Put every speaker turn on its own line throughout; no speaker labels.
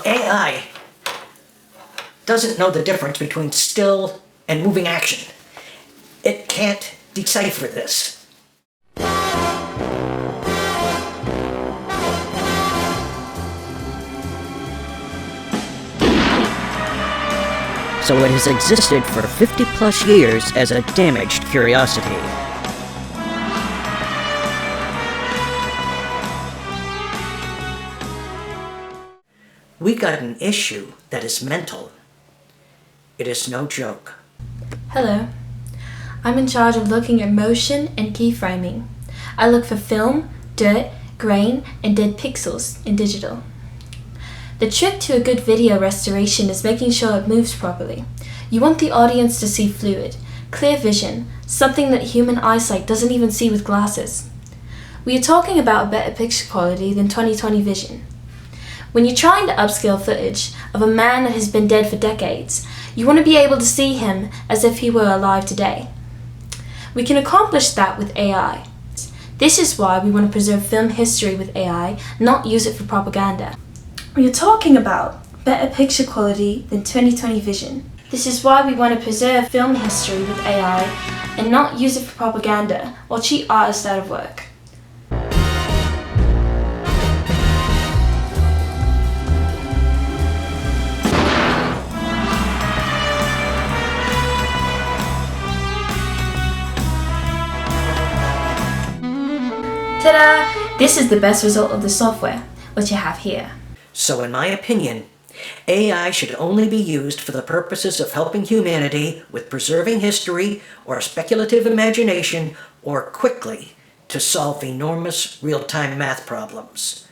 AI doesn't know the difference between still and moving action. It can't decipher this. So it has existed for 50 plus years as a damaged curiosity. We got an issue that is mental. It is no joke.
Hello. I'm in charge of looking at motion and keyframing. I look for film, dirt, grain, and dead pixels in digital. The trick to a good video restoration is making sure it moves properly. You want the audience to see fluid, clear vision, something that human eyesight doesn't even see with glasses. We are talking about a better picture quality than 20/20 vision. When you're trying to upscale footage of a man that has been dead for decades, you want to be able to see him as if he were alive today. We can accomplish that with AI. This is why we want to preserve film history with AI, not use it for propaganda. We are talking about better picture quality than 20/20 vision. This is why we want to preserve film history with AI and not use it for propaganda or cheat artists out of work. Ta-da! This is the best result of the software, which you have here.
So in my opinion, AI should only be used for the purposes of helping humanity with preserving history or speculative imagination or quickly to solve enormous real-time math problems.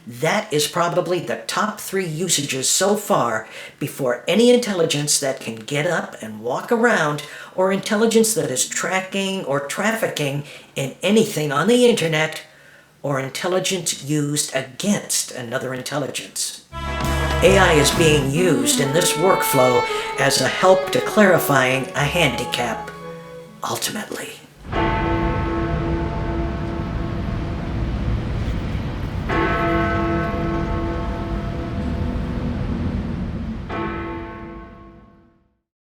That is probably the top 3 usages so far before any intelligence that can get up and walk around or intelligence that is tracking or trafficking in anything on the internet or intelligence used against another intelligence. AI is being used in this workflow as a help to clarifying a handicap, ultimately.